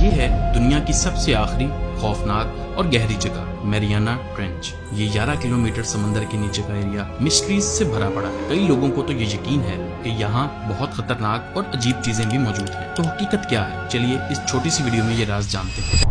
ये है दुनिया की सबसे आखिरी खौफनाक और गहरी जगह मैरियाना ट्रेंच। ये 11 किलोमीटर समंदर के नीचे का एरिया मिस्ट्रीज से भरा पड़ा है। कई लोगों को तो ये यकीन है कि यहाँ बहुत खतरनाक और अजीब चीजें भी मौजूद हैं। तो हकीकत क्या है, चलिए इस छोटी सी वीडियो में ये राज जानते हैं।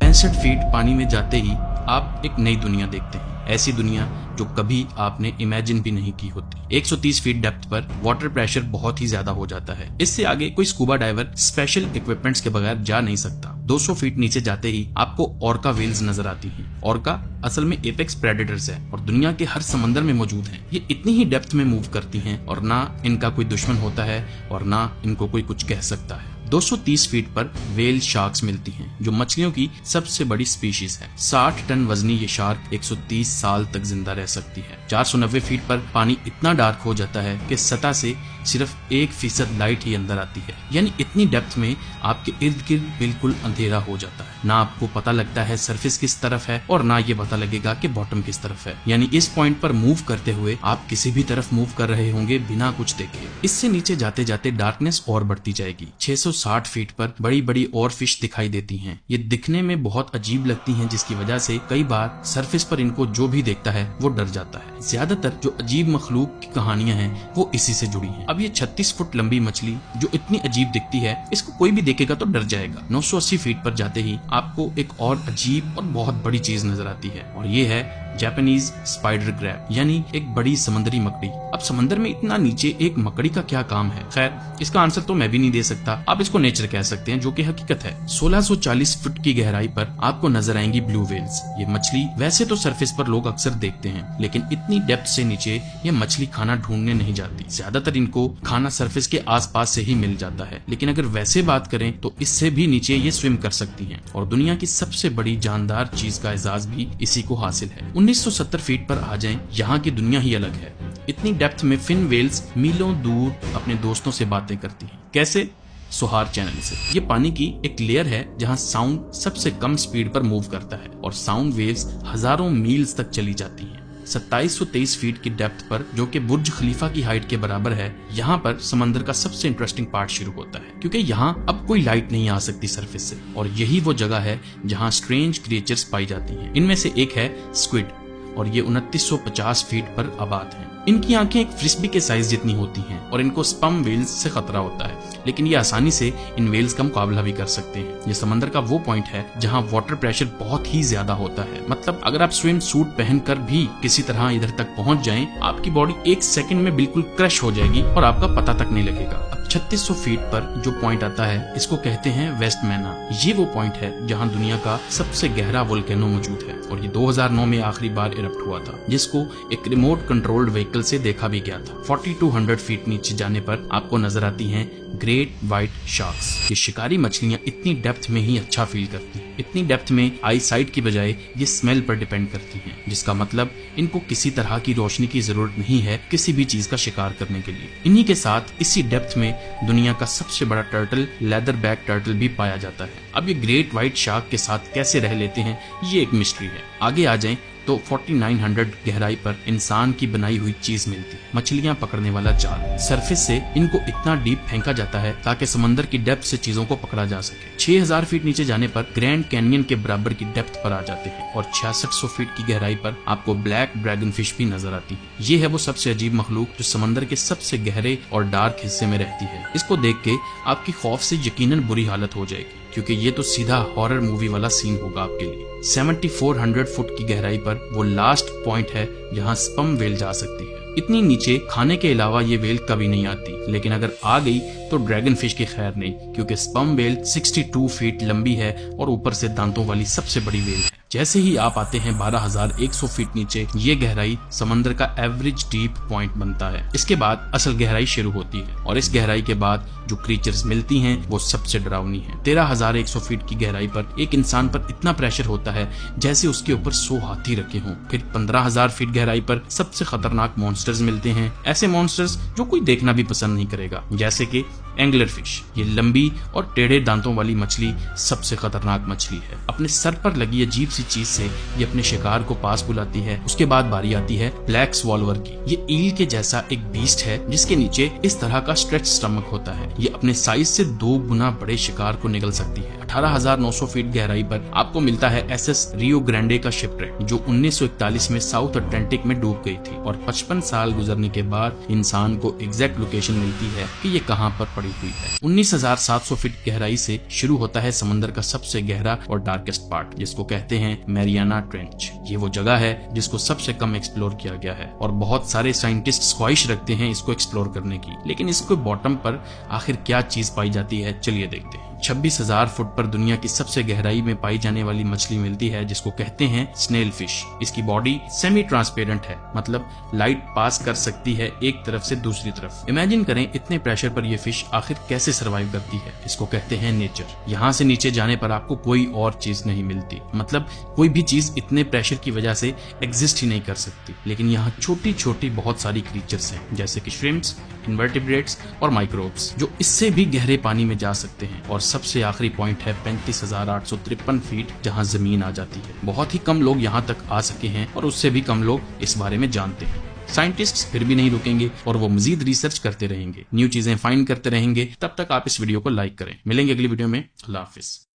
65 फीट पानी में जाते ही आप एक नई दुनिया देखते हैं, ऐसी दुनिया जो कभी आपने इमेजिन भी नहीं की होती। 130 फीट डेप्थ पर वाटर प्रेशर बहुत ही ज्यादा हो जाता है। इससे आगे कोई स्कूबा डाइवर स्पेशल इक्विपमेंट्स के बगैर जा नहीं सकता। 200 फीट नीचे जाते ही आपको ऑर्का व्हेल्स नजर आती हैं। ऑर्का असल में एपेक्स प्रेडेटर्स है और दुनिया के हर समंदर में मौजूद हैं। ये इतनी ही डेप्थ में मूव करती हैं और ना इनका कोई दुश्मन होता है और ना इनको कोई कुछ कह सकता है। 230 फीट पर व्हेल शार्क्स मिलती हैं, जो मछलियों की सबसे बड़ी स्पीशीज है। 60 टन वजनी ये शार्क 130 साल तक जिंदा रह सकती है। 490 फीट पर पानी इतना डार्क हो जाता है कि सतह से सिर्फ 1% लाइट ही अंदर आती है। यानी इतनी डेप्थ में आपके इर्द गिर्द बिल्कुल अंधेरा हो जाता है। ना आपको पता लगता है सरफेस किस तरफ है और ना ये पता लगेगा कि बॉटम किस तरफ है। यानी इस पॉइंट पर मूव करते हुए आप किसी भी तरफ मूव कर रहे होंगे बिना कुछ देखे। इससे नीचे जाते जाते डार्कनेस और बढ़ती जाएगी। 660 फीट पर बड़ी बड़ी और फिश दिखाई देती हैं। ये दिखने में बहुत अजीब लगती हैं, जिसकी वजह से कई बार सरफेस पर इनको जो भी देखता है वो डर जाता है। ज्यादातर जो अजीब मखलूक की कहानियां हैं वो इसी से जुड़ी हैं। अब ये 36 फुट लंबी मछली जो इतनी अजीब दिखती है, इसको कोई भी देखेगा तो डर जाएगा। 980 फीट पर जाते ही आपको एक और अजीब और बहुत बड़ी चीज नजर आती है और ये है जापानीज स्पाइडर क्रैब, यानी एक बड़ी समुद्री मकड़ी। अब समंदर में इतना नीचे एक मकड़ी का क्या काम है? खैर, इसका आंसर तो मैं भी नहीं दे सकता, आप इसको नेचर कह सकते हैं, जो कि हकीकत है। 1640 फुट की गहराई पर आपको नजर आएंगी ब्लू व्हेल्स। ये मछली वैसे तो सरफेस पर लोग अक्सर देखते हैं, लेकिन इतनी डेप्थ से नीचे ये मछली खाना ढूंढने नहीं जाती। ज्यादातर इनको खाना सरफेस के आसपास से ही मिल जाता है, लेकिन अगर वैसे बात करें तो इससे भी नीचे ये स्विम कर सकती हैं और दुनिया की सबसे बड़ी जानदार चीज का एजाज भी इसी को हासिल है। 1970 फीट पर आ जाएं, यहाँ की दुनिया ही अलग है। इतनी डेप्थ में फिन व्हेल्स मीलों दूर अपने दोस्तों से बातें करती हैं। कैसे? सुहार चैनल से। ये पानी की एक लेयर है जहां साउंड सबसे कम स्पीड पर मूव करता है और साउंड वेव्स हजारों मील्स तक चली जाती हैं। 2723 फीट की डेप्थ पर, जो कि बुर्ज खलीफा की हाइट के बराबर है, यहाँ पर समंदर का सबसे इंटरेस्टिंग पार्ट शुरू होता है, क्योंकि यहाँ अब कोई लाइट नहीं आ सकती सरफेस से और यही वो जगह है जहाँ स्ट्रेंज क्रिएचर्स पाई जाती हैं। इनमें से एक है स्क्विड और ये 2950 फीट पर आबाद हैं। इनकी आंखें एक फ्रिस्बी के साइज जितनी होती हैं और इनको स्पम व्हेल्स से खतरा होता है, लेकिन ये आसानी से इन व्हेल्स का मुकाबला भी कर सकते हैं। ये समंदर का वो पॉइंट है जहां वाटर प्रेशर बहुत ही ज्यादा होता है। मतलब अगर आप स्विम सूट पहनकर भी किसी तरह इधर तक पहुंच जाएं, आपकी बॉडी 1 सेकंड में बिल्कुल क्रश हो जाएगी और आपका पता तक नहीं लगेगा। अब 3600 फीट पर जो पॉइंट आता है, इसको कहते हैं वेस्ट मैना। ये वो पॉइंट है जहाँ दुनिया का सबसे गहरा वोल्केनो मौजूद है और ये 2009 में आखिरी बार इरप्ट हुआ था, जिसको एक रिमोट कंट्रोल्ड व्हीकल से देखा भी गया था। 4200 फीट नीचे जाने पर आपको नजर आती हैं ग्रेट व्हाइट शार्क्स। ये शिकारी मछलियां इतनी डेप्थ में ही अच्छा फील करती हैं। इतनी डेप्थ में आई साइट की बजाय ये स्मेल पर डिपेंड करती हैं, जिसका मतलब इनको किसी तरह की रोशनी की जरूरत नहीं है किसी भी चीज का शिकार करने के लिए। इन्हीं के साथ इसी डेप्थ में दुनिया का सबसे बड़ा टर्टल लेदर बैक टर्टल भी पाया जाता है। अब ये ग्रेट व्हाइट शार्क के साथ कैसे रह लेते हैं, ये एक मिस्ट्री है। आगे आ जाएं तो 4900 गहराई पर इंसान की बनाई हुई चीज मिलती है, मछलियां पकड़ने वाला जाल। सरफेस से इनको इतना डीप फेंका जाता है ताकि समंदर की डेप्थ से चीजों को पकड़ा जा सके। 6000 फीट नीचे जाने पर ग्रैंड कैनियन के बराबर की डेप्थ पर आ जाते हैं और 6600 फीट की गहराई पर आपको ब्लैक ड्रैगन फिश भी नजर आती है। ये है वो सबसे अजीब मखलूक जो समंदर के सबसे गहरे और डार्क हिस्से में रहती है। इसको देख के आपकी खौफ से यकीनन बुरी हालत हो जाएगी, क्योंकि ये तो सीधा हॉरर मूवी वाला सीन होगा आपके लिए। 7400 फुट की गहराई पर वो लास्ट पॉइंट है जहां स्पम व्हेल जा सकती है। इतनी नीचे खाने के अलावा ये व्हेल कभी नहीं आती, लेकिन अगर आ गई तो ड्रैगन फिश की खैर नहीं, क्योंकि स्पम व्हेल 62 फीट लंबी है और ऊपर से दांतों वाली सबसे बड़ी व्हेल है। जैसे ही आप आते हैं 12100 फीट नीचे, ये गहराई समंदर का एवरेज डीप पॉइंट बनता है। इसके बाद असल गहराई शुरू होती है और इस गहराई के बाद जो क्रीचर्स मिलती हैं वो सबसे डरावनी है। 13100 फीट की गहराई पर एक इंसान पर इतना प्रेशर होता है जैसे उसके ऊपर 100 हाथी रखे हों। फिर 15000 फीट गहराई पर सबसे खतरनाक मॉन्स्टर्स मिलते हैं, ऐसे मॉन्स्टर्स जो कोई देखना भी पसंद नहीं करेगा, जैसे कि एंगलर फिश, ये लंबी और टेढ़े दांतों वाली मछली सबसे खतरनाक मछली है। अपने सर पर लगी अजीब सी चीज से ये अपने शिकार को पास बुलाती है। उसके बाद बारी आती है ब्लैक स्वॉल्वर की। ये ईल के जैसा एक बीस्ट है जिसके नीचे इस तरह का स्ट्रेच स्टमक होता है। ये अपने साइज से 2 गुना बड़े शिकार को निगल सकती है। 18,900 फीट गहराई पर आपको मिलता है एसएस रियो ग्रैंडे का शिपरेक, जो 1941 में साउथ अटलांटिक में डूब गई थी और 55 साल गुजरने के बाद इंसान को एग्जैक्ट लोकेशन मिलती है कि ये कहां पर पड़ी हुई है। 19,700 फीट गहराई से शुरू होता है समंदर का सबसे गहरा और डार्केस्ट पार्ट, जिसको कहते हैं मैरियाना ट्रेंच। ये वो जगह है जिसको सबसे कम एक्सप्लोर किया गया है और बहुत सारे साइंटिस्ट ख्वाहिश रखते हैं इसको एक्सप्लोर करने की, लेकिन इसके बॉटम पर आखिर क्या चीज पाई जाती है, चलिए देखते हैं। 26,000 फुट पर दुनिया की सबसे गहराई में पाई जाने वाली मछली मिलती है जिसको कहते हैं स्नेल फिश। इसकी बॉडी सेमी ट्रांसपेरेंट है, मतलब लाइट पास कर सकती है एक तरफ से दूसरी तरफ। इमेजिन करें इतने प्रेशर पर यह फिश आखिर कैसे सरवाइव करती है। इसको कहते हैं नेचर। यहाँ से नीचे जाने पर आपको कोई और चीज नहीं मिलती, मतलब कोई भी चीज इतने प्रेशर की वजह से एग्जिस्ट ही नहीं कर सकती। लेकिन यहाँ छोटी छोटी बहुत सारी क्रीचर्स हैं, जैसे कि श्रिम्प्स, इन्वर्टिब्रेट्स और माइक्रोब्स, जो इससे भी गहरे पानी में जा सकते हैं। और सबसे आखिरी पॉइंट है 35,853 फीट, जहां जमीन आ जाती है। बहुत ही कम लोग यहां तक आ सके हैं और उससे भी कम लोग इस बारे में जानते हैं। साइंटिस्ट्स फिर भी नहीं रुकेंगे और वो मजीद रिसर्च करते रहेंगे, न्यू चीजें फाइंड करते रहेंगे। तब तक आप इस वीडियो को लाइक करें। मिलेंगे अगली वीडियो में। अल्लाह हाफिज।